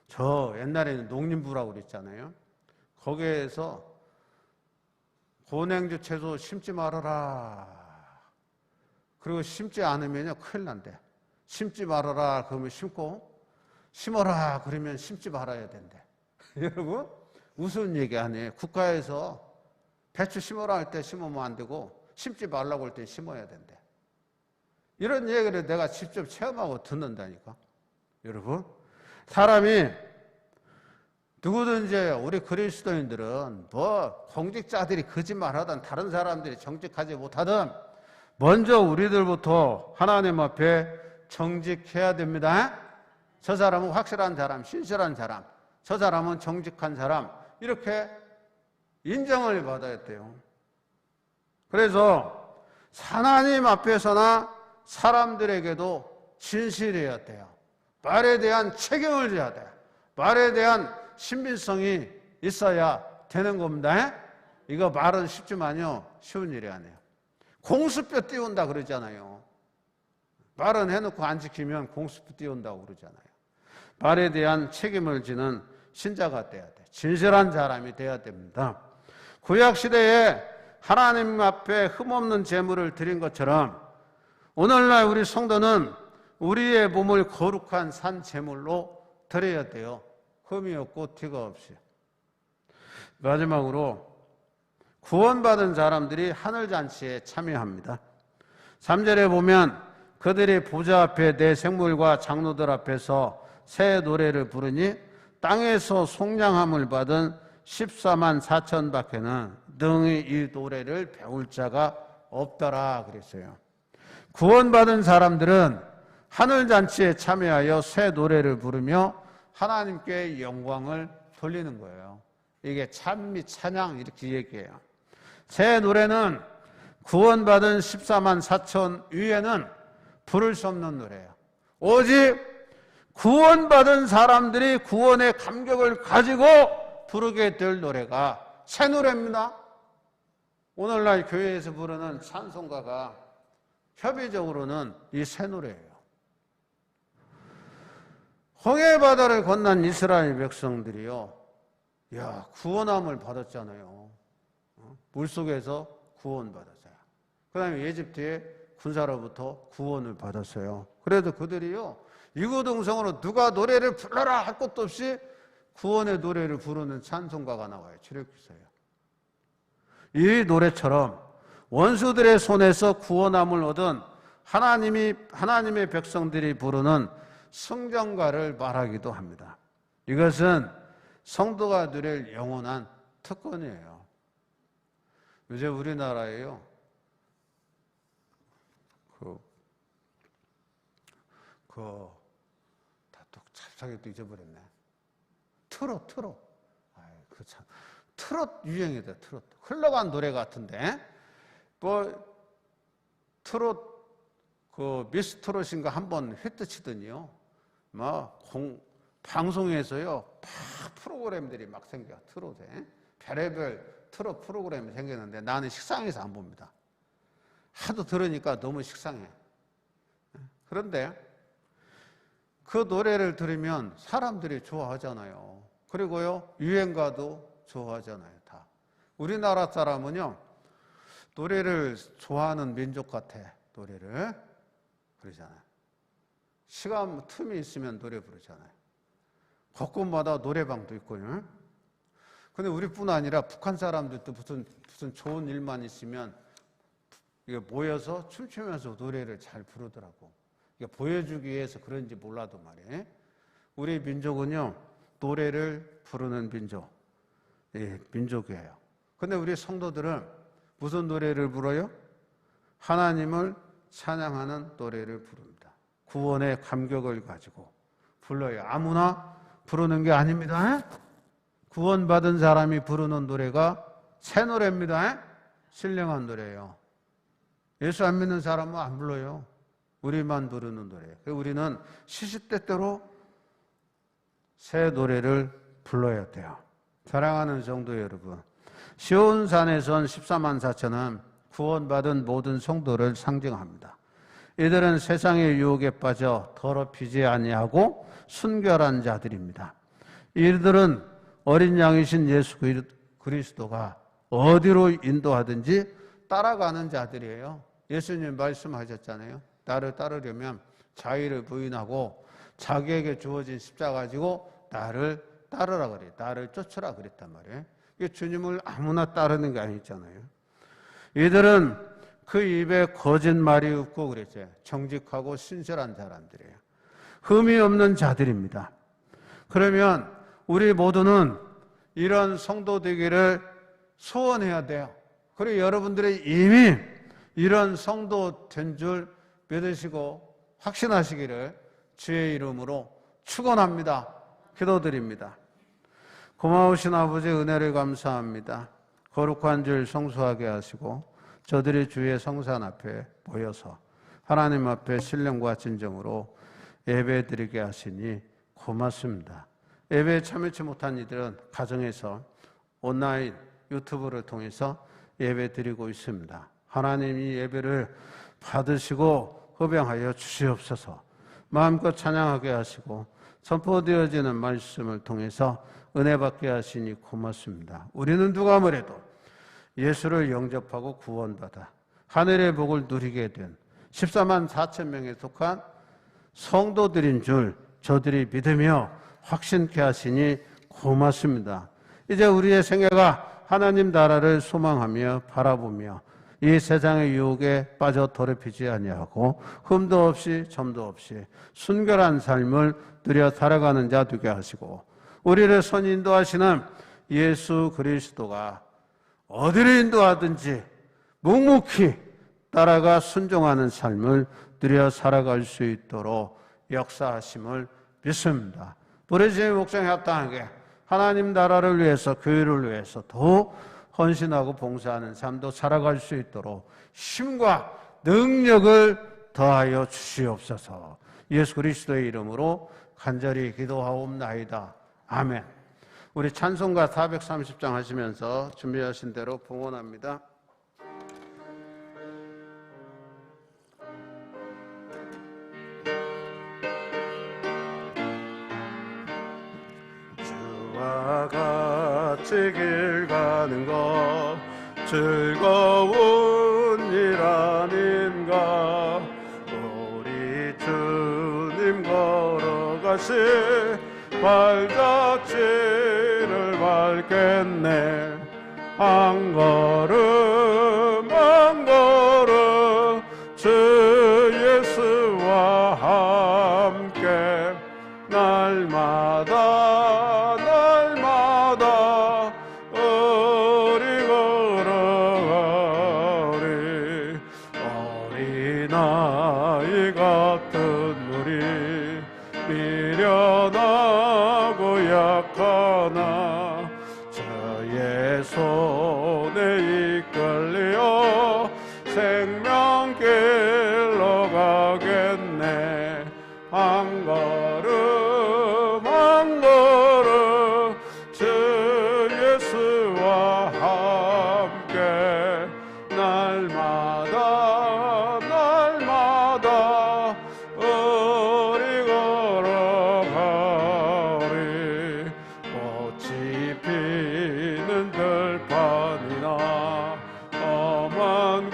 저 옛날에는 농림부라고 그랬잖아요. 거기에서 고냉주 채소 심지 말아라. 그리고 심지 않으면요 큰일 난대. 심지 말아라 그러면 심고 심어라 그러면 심지 말아야 된대. 여러분 무슨 얘기 아니에요. 국가에서 배추 심어라 할 때 심으면 안 되고 심지 말라고 할 때 심어야 된대. 이런 얘기를 내가 직접 체험하고 듣는다니까. 여러분 사람이 누구든지 우리 그리스도인들은 뭐 공직자들이 거짓말하든 다른 사람들이 정직하지 못하든 먼저 우리들부터 하나님 앞에 정직해야 됩니다. 저 사람은 확실한 사람, 신실한 사람, 저 사람은 정직한 사람 이렇게 인정을 받아야 돼요. 그래서 하나님 앞에서나 사람들에게도 진실해야 돼요. 말에 대한 책임을 져야 돼요. 말에 대한 신빙성이 있어야 되는 겁니다. 이거 말은 쉽지만요 쉬운 일이 아니에요. 공수뼈 띄운다 그러잖아요. 말은 해놓고 안 지키면 공수부 띄운다고 그러잖아요. 말에 대한 책임을 지는 신자가 돼야 돼. 진실한 사람이 돼야 됩니다. 구약시대에 하나님 앞에 흠없는 제물을 드린 것처럼 오늘날 우리 성도는 우리의 몸을 거룩한 산 제물로 드려야 돼요. 흠이 없고 티가 없이. 마지막으로 구원받은 사람들이 하늘잔치에 참여합니다. 3절에 보면 그들이 보좌 앞에 내 생물과 장로들 앞에서 새 노래를 부르니 땅에서 속량함을 받은 14만 4천 밖에는 능히 이 노래를 배울 자가 없더라 그랬어요. 구원받은 사람들은 하늘잔치에 참여하여 새 노래를 부르며 하나님께 영광을 돌리는 거예요. 이게 찬미, 찬양 이렇게 얘기해요. 새 노래는 구원받은 14만 4천 위에는 부를 수 없는 노래예요. 오직 구원받은 사람들이 구원의 감격을 가지고 부르게 될 노래가 새 노래입니다. 오늘날 교회에서 부르는 찬송가가 협의적으로는 이 새 노래예요. 홍해 바다를 건넌 이스라엘 백성들이요, 야, 구원함을 받았잖아요. 물속에서 구원받았어요. 그 다음에 에집트의 군사로부터 구원을 받았어요. 그래도 그들이요, 이구동성으로 누가 노래를 불러라 할 것도 없이 구원의 노래를 부르는 찬송가가 나와요. 출애굽기서요. 이 노래처럼 원수들의 손에서 구원함을 얻은 하나님의 백성들이 부르는 성경가를 말하기도 합니다. 이것은 성도가 누릴 영원한 특권이에요. 요새 우리나라에요, 다 찹싸게 또 잊어버렸네. 트롯. 아이, 트롯 유행이다, 트롯. 흘러간 노래 같은데, 트롯, 미스트롯인가 한번 휘트치더니요, 방송에서요, 프로그램들이 막 생겨, 트롯에. 별의별 트롯 프로그램이 생겼는데 나는 식상해서 안 봅니다. 하도 들으니까 너무 식상해. 그런데 그 노래를 들으면 사람들이 좋아하잖아요. 그리고요, 유행가도 좋아하잖아요, 다. 우리나라 사람은요, 노래를 좋아하는 민족 같아, 노래를. 그러잖아요. 시간 틈이 있으면 노래 부르잖아요. 곳곳마다 노래방도 있고요. 근데 우리뿐 아니라 북한 사람들도 무슨 좋은 일만 있으면 이게 모여서 춤추면서 노래를 잘 부르더라고. 이게 보여주기 위해서 그런지 몰라도 말이에요. 우리 민족은요, 노래를 부르는 민족이에요. 근데 우리 성도들은 무슨 노래를 불러요? 하나님을 찬양하는 노래를 부릅니다. 구원의 감격을 가지고 불러요. 아무나 부르는 게 아닙니다. 구원받은 사람이 부르는 노래가 새 노래입니다. 신령한 노래예요. 예수 안 믿는 사람은 안 불러요. 우리만 부르는 노래예요. 우리는 시시때때로 새 노래를 불러야 돼요. 사랑하는 성도 여러분, 시온산에선 14만 4천은 구원받은 모든 성도를 상징합니다. 이들은 세상의 유혹에 빠져 더럽히지 아니하고 순결한 자들입니다. 이들은 어린 양이신 예수 그리스도가 어디로 인도하든지 따라가는 자들이에요. 예수님 말씀하셨잖아요. 나를 따르려면 자기를 부인하고 자기에게 주어진 십자가 가지고 나를 따르라 그래요. 나를 쫓으라 그랬단 말이에요. 이게 주님을 아무나 따르는 게 아니잖아요. 이들은 그 입에 거짓말이 없고 그랬어요. 정직하고 신실한 사람들이에요. 흠이 없는 자들입니다. 그러면 우리 모두는 이런 성도 되기를 소원해야 돼요. 그리고 여러분들이 이미 이런 성도 된 줄 믿으시고 확신하시기를 주의 이름으로 축원합니다. 기도드립니다. 고마우신 아버지 은혜를 감사합니다. 거룩한 줄 성수하게 하시고 저들이 주의 성산 앞에 모여서 하나님 앞에 신령과 진정으로 예배드리게 하시니 고맙습니다. 예배에 참여치 못한 이들은 가정에서 온라인 유튜브를 통해서 예배드리고 있습니다. 하나님이 예배를 받으시고 허병하여 주시옵소서. 마음껏 찬양하게 하시고 선포되어지는 말씀을 통해서 은혜 받게 하시니 고맙습니다. 우리는 누가 뭐래도 예수를 영접하고 구원받아 하늘의 복을 누리게 된 14만 4천 명에 속한 성도들인 줄 저들이 믿으며 확신케 하시니 고맙습니다. 이제 우리의 생애가 하나님 나라를 소망하며 바라보며 이 세상의 유혹에 빠져 더럽히지 아니하고 흠도 없이 점도 없이 순결한 삶을 누려 살아가는 자 되게 하시고 우리를 선 인도하시는 예수 그리스도가 어디를 인도하든지 묵묵히 따라가 순종하는 삶을 누려 살아갈 수 있도록 역사하심을 믿습니다. 부르심의 목적에 합당하게 하나님 나라를 위해서 교회를 위해서 더 헌신하고 봉사하는 삶도 살아갈 수 있도록 힘과 능력을 더하여 주시옵소서. 예수 그리스도의 이름으로 간절히 기도하옵나이다. 아멘. 우리 찬송가 430장 하시면서 준비하신 대로 봉헌합니다. 주와 같이 길 가는 것 즐거운 일 아닌가. 우리 주님 걸어가시 발자취를 밟겠네. 한 걸음 한 걸음 주 예수와 함께 날마다 날마다 우리 걸어가리. 어린아이 같은 우리 미련하고 약하나 주의 손에 이끌려 생명길로 가겠네. 한 걸음 한 걸음 주 예수와 함께 날마다 날마다 우리 걸어가리. 꽃이 피는 들판이나 험한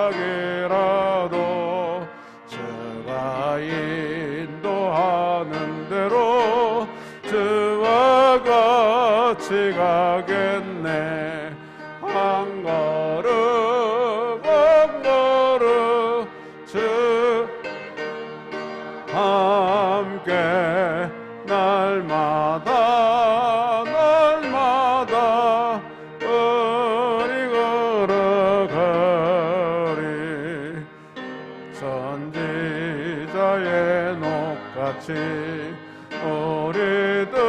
골짜기라도 주가 인도하는 대로 주와 같이 가겠네. 한 걸음 한 걸음 주 함께 날마다 날마다 우리 걸어가리. 선지자의 녹같이 우리들도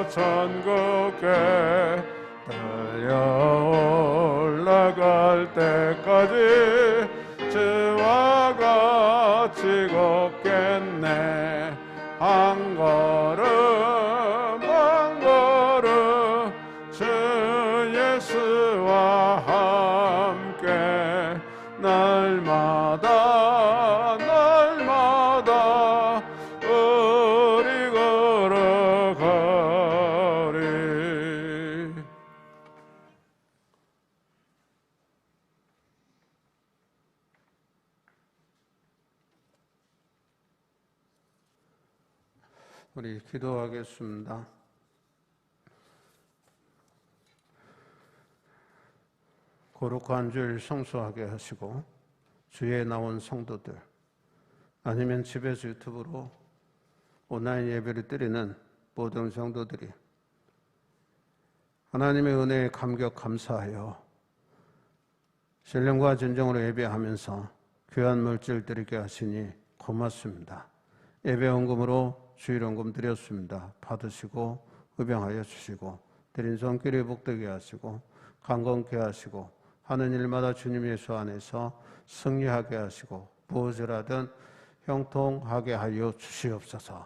천국에 달려 올라갈 때까지 주와 같이 걷겠네. 한 걸음 한 걸음 주 예수와 함께 날마다 날마다 우리 걸어가리. 우리 기도하겠습니다. 거룩한 주일 성수하게 하시고 주에 나온 성도들 아니면 집에서 유튜브로 온라인 예배를 드리는 모든 성도들이 하나님의 은혜에 감격 감사하여 신령과 진정으로 예배하면서 귀한 물질 드리게 하시니 고맙습니다. 예배 헌금으로 주일 헌금 드렸습니다. 받으시고 흡양하여 주시고 드린 손길이 복되게 하시고 강건케 하시고 하는 일마다 주님 예수 안에서 승리하게 하시고 무엇을 하든 형통하게 하여 주시옵소서.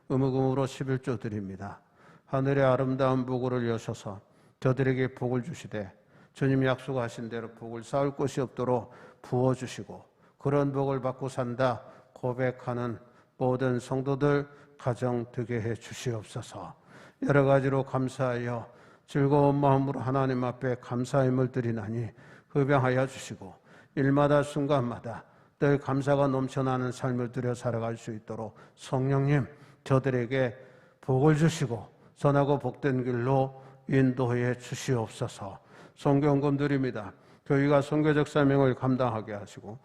의무금으로 11조 드립니다. 하늘의 아름다운 복을 여셔서 저들에게 복을 주시되 주님 약속하신 대로 복을 쌓을 곳이 없도록 부어주시고 그런 복을 받고 산다 고백하는 모든 성도들 가정 되게 해 주시옵소서. 여러 가지로 감사하여 즐거운 마음으로 하나님 앞에 감사함을 드리나니 흡양하여 주시고 일마다 순간마다 늘 감사가 넘쳐나는 삶을 들여 살아갈 수 있도록 성령님 저들에게 복을 주시고 선하고 복된 길로 인도해 주시옵소서. 성경금 드립니다. 교회가 선교적 사명을 감당하게 하시고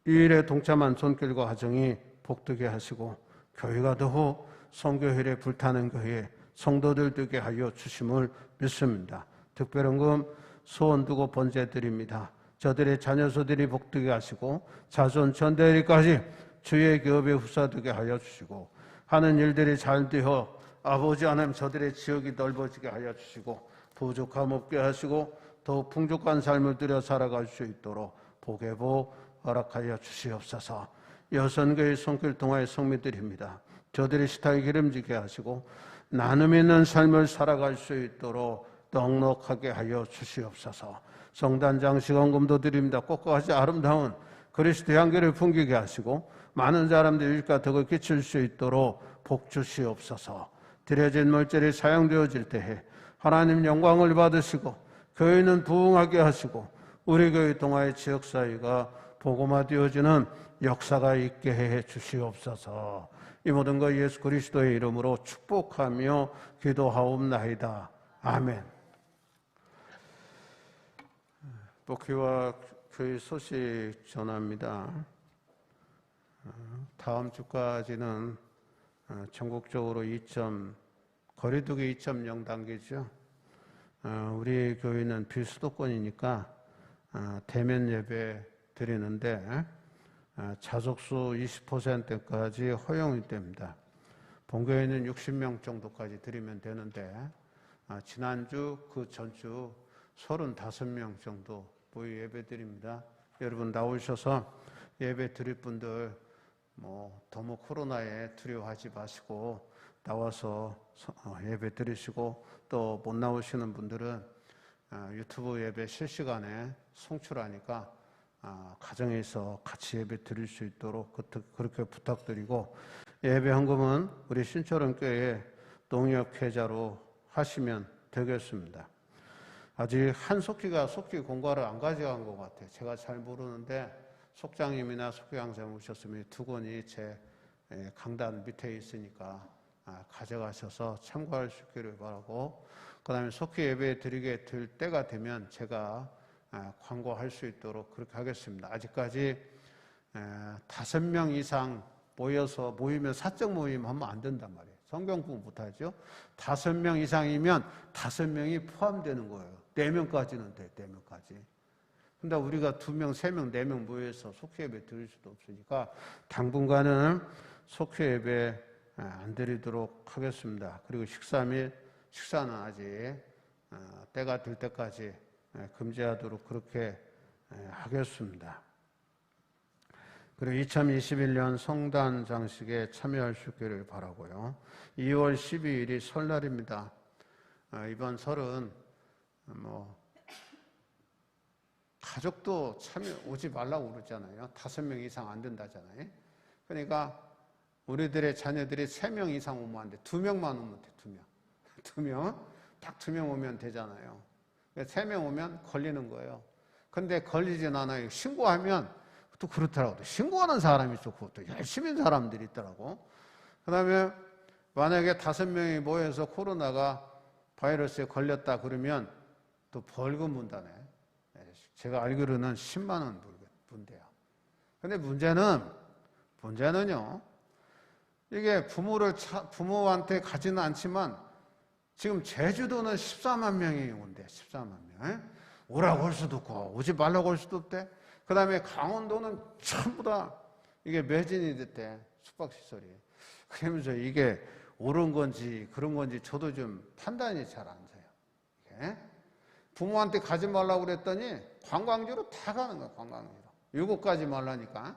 이 일에 동참한 손길과 가정이 복되게 하시고 교회가 더욱 선교일에 불타는 교회 성도들 되게 하여 주심을 믿습니다. 특별헌금 소원 두고 번제 드립니다. 저들의 자녀소들이 복되게 하시고 자손 전대리까지 주의 기업에 흡사되게 하여 주시고 하는 일들이 잘 되어 아버지 하나님 저들의 지역이 넓어지게 하여 주시고 부족함 없게 하시고 더욱 풍족한 삶을 들여 살아갈 수 있도록 복의 복 허락하여 주시옵소서. 여선교의 손길 통하여 성민들입니다. 저들의 시타에 기름지게 하시고 나눔 있는 삶을 살아갈 수 있도록 넉넉하게 하여 주시옵소서. 성단장 시간금도 드립니다. 꽃같이 아름다운 그리스도의 향기를 풍기게 하시고 많은 사람들이 일가 덕을 끼칠 수 있도록 복 주시옵소서. 드려진 물질이 사용되어질 때에 하나님 영광을 받으시고 교회는 부흥하게 하시고 우리 교회 동아의 지역사회가 복음화되어지는 역사가 있게 해 주시옵소서. 이 모든 것 예수 그리스도의 이름으로 축복하며 기도하옵나이다. 아멘. 복귀와 교회 소식 전합니다. 다음 주까지는 전국적으로 거리두기 2.0 단계죠. 우리 교회는 비수도권이니까 대면 예배 드리는데 자석수 20%까지 허용이 됩니다. 본교회는 60명 정도까지 드리면 되는데 지난주 그 전주 35명 정도 모여 예배 드립니다. 여러분 나오셔서 예배 드릴 분들 너무 코로나에 두려워하지 마시고 나와서 예배 드리시고 또 못 나오시는 분들은 유튜브 예배 실시간에 송출하니까 가정에서 같이 예배 드릴 수 있도록 그렇게 부탁드리고 예배 헌금은 우리 신철원교회 농협계좌로 하시면 되겠습니다. 아직 한 속기가 속기 공과를 안 가져간 것 같아요. 제가 잘 모르는데 속장님이나 속기강사님 오셨으면 두 분이 제 강단 밑에 있으니까 가져가셔서 참고할 수 있기를 바라고 그 다음에 속기 예배 드리게 될 때가 되면 제가 광고할 수 있도록 그렇게 하겠습니다. 아직까지 5명 이상 모이면 사적 모임 하면 안 된단 말이에요. 성경 공부 못하죠. 5명 이상이면 5명이 포함되는 거예요. 4명까지는 돼. 4명까지. 근데 우리가 2명, 3명, 4명 모여서 속회 예배 드릴 수도 없으니까 당분간은 속회 예배 안 드리도록 하겠습니다. 그리고 식사는 아직 때가 될 때까지 금지하도록 그렇게 하겠습니다. 그리고 2021년 성단 장식에 참여할 수 있기를 바라고요. 2월 12일이 설날입니다. 이번 설은 가족도 참여 오지 말라고 그러잖아요. 5명 이상 안 된다잖아요. 그러니까 우리들의 자녀들이 3명 이상 오면 안 돼. 2명만 오면 돼. 2명. 딱 2명 오면 되잖아요. 3명 오면 걸리는 거예요. 근데 걸리진 않아요. 신고하면 또 그렇더라고요. 신고하는 사람이 좋고 또 열심히 사람들이 있더라고. 그 다음에 만약에 5명이 모여서 코로나가 바이러스에 걸렸다 그러면 또 벌금 문다네. 제가 알기로는 10만 원 문대요. 근데 문제는요. 이게 부모한테 가지는 않지만 지금 제주도는 14만 명이 온대. 14만 명. 오라고 할 수도 없고 오지 말라고 할 수도 없대. 그 다음에 강원도는 전부 다 이게 매진이 됐대. 숙박시설이. 그러면서 이게 옳은 건지 그런 건지 저도 좀 판단이 잘 안 서요. 이게. 부모한테 가지 말라고 그랬더니 관광지로 다 가는 거야. 관광지로. 7가지 말라니까.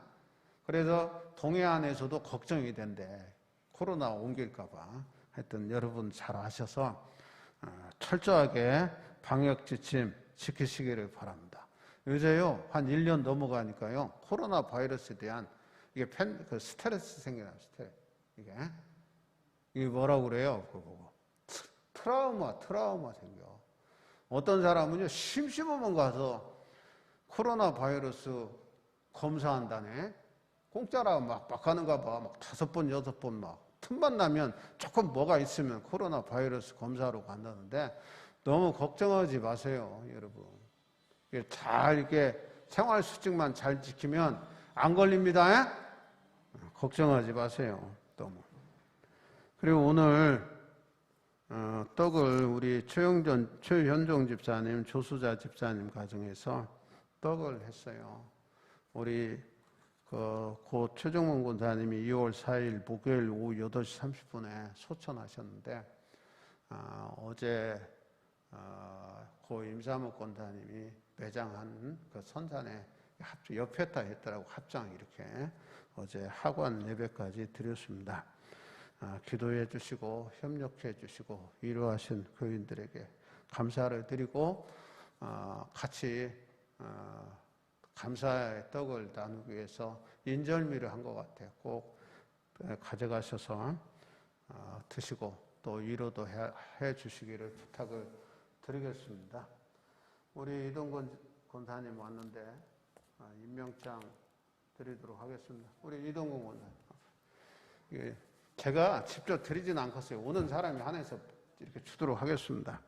그래서 동해안에서도 걱정이 된대. 코로나 옮길까 봐. 하여튼 여러분 잘 아셔서 철저하게 방역 지침 지키시기를 바랍니다. 요새요, 한 1년 넘어가니까요, 코로나 바이러스에 대한 이게 그 스트레스 생겨나요, 스트레스. 이게 뭐라고 그래요? 그거 보고. 트라우마 생겨. 어떤 사람은요, 심심하면 가서 코로나 바이러스 검사한다네. 공짜라 막 하는가 봐. 막 5번, 6번 막. 틈만 나면 조금 뭐가 있으면 코로나 바이러스 검사로 간다는데 너무 걱정하지 마세요, 여러분. 잘 이렇게 생활수칙만 잘 지키면 안 걸립니다. 걱정하지 마세요, 너무. 그리고 오늘 떡을 우리 최현종 집사님, 조수자 집사님 가정에서 떡을 했어요. 우리 고 최정문 권사님이 2월 4일 목요일 오후 8시 30분에 소천하셨는데 어제 고 임사목 권사님이 매장한 그 선산에 옆에다 했더라고. 합장 이렇게 어제 하관 예배까지 드렸습니다. 기도해 주시고 협력해 주시고 위로하신 교인들에게 감사를 드리고 같이 감사의 떡을 나누기 위해서 인절미를 한 것 같아요. 꼭 가져가셔서 드시고 또 위로도 해 주시기를 부탁을 드리겠습니다. 우리 이동건 권사님 왔는데 임명장 드리도록 하겠습니다. 우리 이동건 권사님. 제가 직접 드리지는 않겠어요. 오는 사람이 한해서 이렇게 주도록 하겠습니다.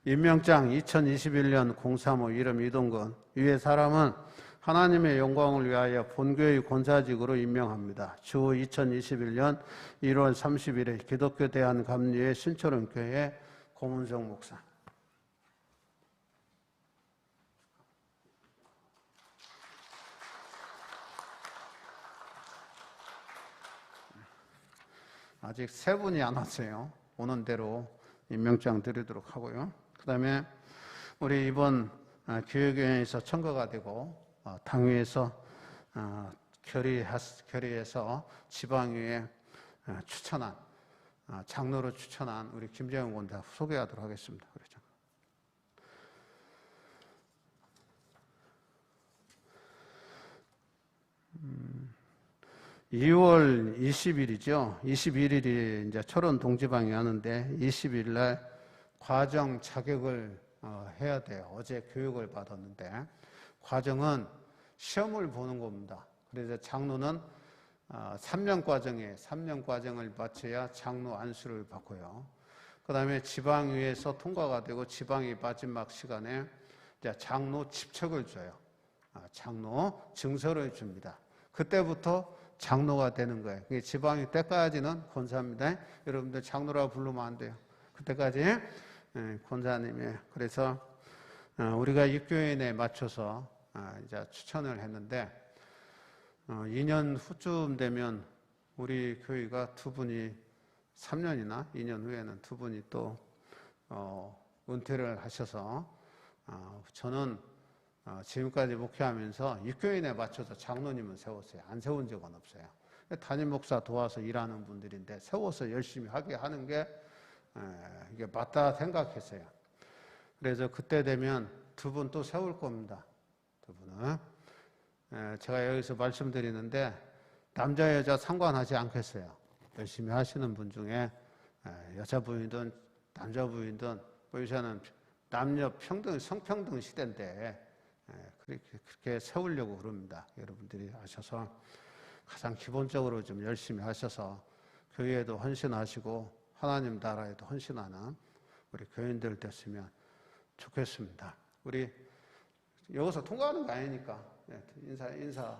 임명장 2021년 035 이름 이동건. 위의 사람은 하나님의 영광을 위하여 본교의 권사직으로 임명합니다. 주 2021년 1월 30일에 기독교 대한감리회 신초론교회 고문정 목사. 아직 3분이 안 왔어요. 오는 대로 임명장 드리도록 하고요. 그 다음에 우리 이번 교회에서 청거가 되고 당회에서 결의해서 지방위에 추천한 장로로 추천한 우리 김재영 권사 소개하도록 하겠습니다. 2월 20일이죠. 21일이 이제 철원 동지방이 하는데 20일 날 과정 자격을 해야 돼요. 어제 교육을 받았는데 과정은 시험을 보는 겁니다. 그래서 장로는 3년 과정을 마쳐야 장로 안수를 받고요. 그 다음에 지방위에서 통과가 되고 지방위 마지막 시간에 이제 장로 집척을 줘요. 장로 증서를 줍니다. 그때부터 장로가 되는 거예요. 지방위 때까지는 권사입니다. 여러분들 장로라고 부르면 안 돼요. 그때까지 권사님이. 그래서 우리가 입교인에 맞춰서 이제 추천을 했는데 2년 후쯤 되면 우리 교회가 2분이 3년이나 2년 후에는 2분이 또 은퇴를 하셔서 저는 지금까지 목회하면서 입교인에 맞춰서 장로님은 세웠어요. 안 세운 적은 없어요. 담임 목사 도와서 일하는 분들인데 세워서 열심히 하게 하는 게 이게 맞다 생각했어요. 그래서 그때 되면 2분 또 세울 겁니다. 2분은. 제가 여기서 말씀드리는데 남자 여자 상관하지 않겠어요. 열심히 하시는 분 중에 여자분이든 남자분이든 요새는 남녀 평등, 성평등 시대인데 그렇게 세우려고 그럽니다. 여러분들이 아셔서 가장 기본적으로 좀 열심히 하셔서 교회에도 헌신하시고 하나님 나라에도 헌신하는 우리 교인들 됐으면 좋겠습니다. 우리 여기서 통과하는 거 아니니까 인사.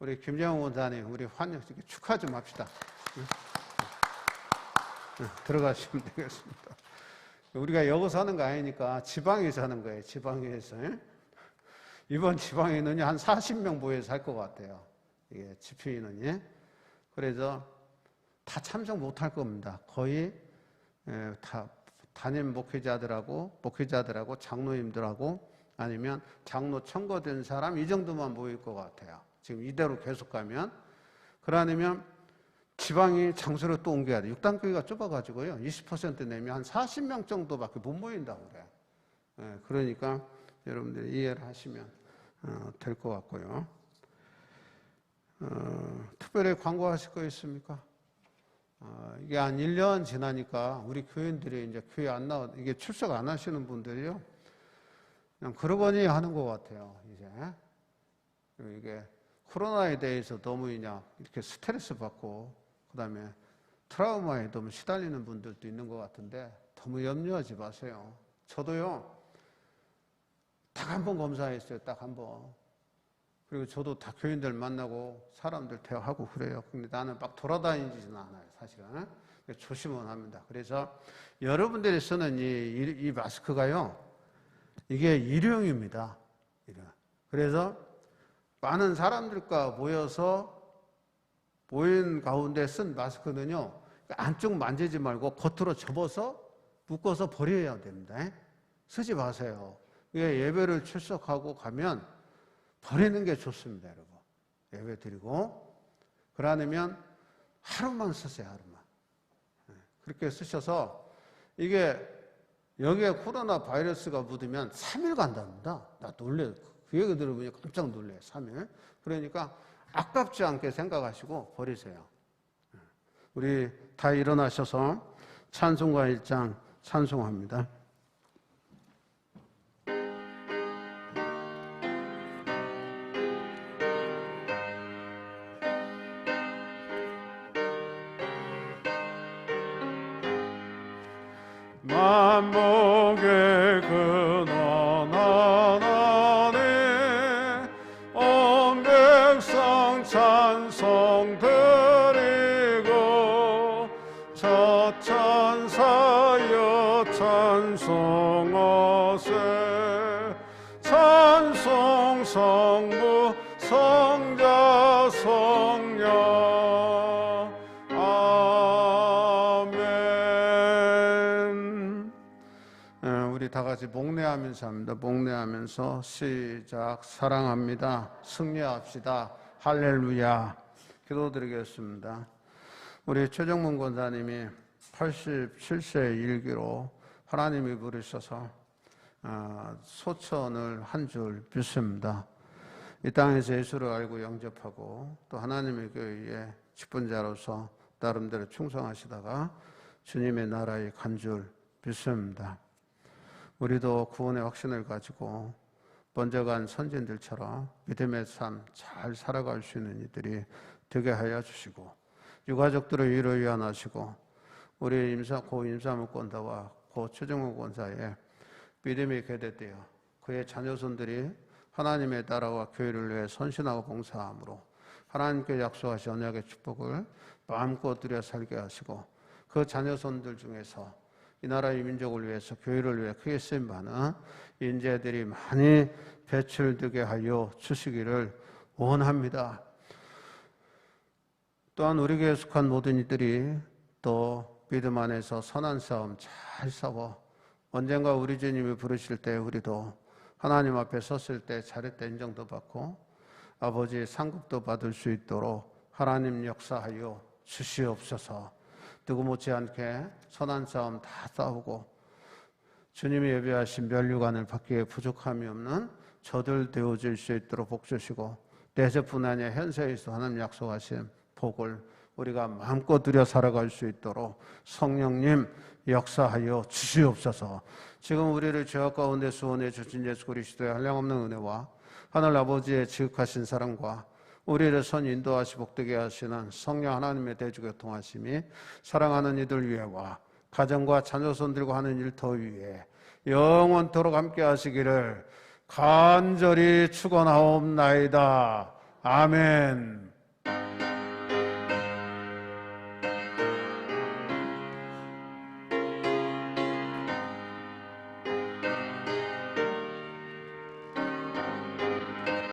우리 김재영 원사님 우리 환영 축하 좀 합시다. 들어가시면 되겠습니다. 우리가 여기서 하는 거 아니니까 지방에서 하는 거예요. 지방에서. 이번 지방에는 한 40명 모여서 할 것 같아요. 이게 집회인원이. 그래서 다 참석 못 할 겁니다. 거의 다 담임 목회자들하고 장로님들하고 아니면 장로 청거된 사람 이 정도만 모일 것 같아요. 지금 이대로 계속 가면. 그러면 지방이 장소를 또 옮겨야 돼. 6단계가 좁아가지고요. 20% 내면 한 40명 정도밖에 못 모인다고 그래. 예, 그러니까 여러분들이 이해를 하시면 될 것 같고요. 특별히 광고하실 거 있습니까? 이게 한 1년 지나니까 우리 교인들이 이제 교회 안 이게 출석 안 하시는 분들이요. 그냥 그러거니 하는 것 같아요, 이제. 이게 코로나에 대해서 너무 이렇게 스트레스 받고, 그 다음에 트라우마에 너무 시달리는 분들도 있는 것 같은데, 너무 염려하지 마세요. 저도요, 딱 한 번 검사했어요, 딱 한 번. 그리고 저도 다 교인들 만나고 사람들 대화하고 그래요. 근데 나는 막 돌아다니지는 않아요, 사실은. 조심은 합니다. 그래서 여러분들이 쓰는 이 마스크가요, 이게 일회용입니다. 그래서 많은 사람들과 모인 가운데 쓴 마스크는요, 안쪽 만지지 말고 겉으로 접어서 묶어서 버려야 됩니다. 쓰지 마세요. 예배를 출석하고 가면 버리는 게 좋습니다, 여러분. 예배 드리고. 그러면 하루만 쓰세요, 하루만. 그렇게 쓰셔서 이게 여기에 코로나 바이러스가 묻으면 3일 간답니다. 나 놀래요. 그 얘기 들으면 깜짝 놀래요, 3일. 그러니까 아깝지 않게 생각하시고 버리세요. 우리 다 일어나셔서 찬송가 1장 찬송합니다. 만복의 근원 하나님 온 백성 찬송 드리고 저 천사여 찬송하세 찬송 성부 성자 성령 우리 다 같이 목례하면서 합니다. 목례하면서 시작. 사랑합니다. 승리합시다. 할렐루야. 기도드리겠습니다. 우리 최정문 권사님이 87세 일기로 하나님이 부르셔서 소천을 한 줄 믿습니다. 이 땅에서 예수를 알고 영접하고 또 하나님의 교회에 직분자로서 나름대로 충성하시다가 주님의 나라에 간 줄 믿습니다. 우리도 구원의 확신을 가지고 먼저 간 선진들처럼 믿음의 삶 잘 살아갈 수 있는 이들이 되게 하여 주시고 유가족들을 위로 위안하시고 우리 고 임사무 권사와 고 최정호 권사의 믿음이 계대되어 그의 자녀손들이 하나님의 나라와 교회를 위해 선신하고 봉사함으로 하나님께 약속하신 언약의 축복을 마음껏 누려 살게 하시고 그 자녀손들 중에서 이 나라의 민족을 위해서 교회를 위해 크게 쓰임받는 인재들이 많이 배출되게 하여 주시기를 원합니다. 또한 우리 교회에 속한 모든 이들이 또 믿음 안에서 선한 싸움 잘 싸워 언젠가 우리 주님이 부르실 때 우리도 하나님 앞에 섰을 때 잘했다 인정도 받고 아버지의 상급도 받을 수 있도록 하나님 역사하여 주시옵소서. 누구 못지않게 선한 싸움 다 싸우고 주님이 예비하신 면류관을 받기에 부족함이 없는 저들 되어질 수 있도록 복 주시고 내세뿐 아니라 현세에서 하나님 약속하신 복을 우리가 마음껏 누려 살아갈 수 있도록 성령님 역사하여 주시옵소서. 지금 우리를 죄악 가운데 구원해 주신 예수 그리스도의 한량없는 은혜와 하늘 아버지의 지극하신 사랑과 우리를 선 인도하시 복되게 하시는 성령 하나님의 대주교통하심이 사랑하는 이들 위에와 가정과 자녀손들과 하는 일터 위에 영원토록 함께 하시기를 간절히 축원하옵나이다. 아멘.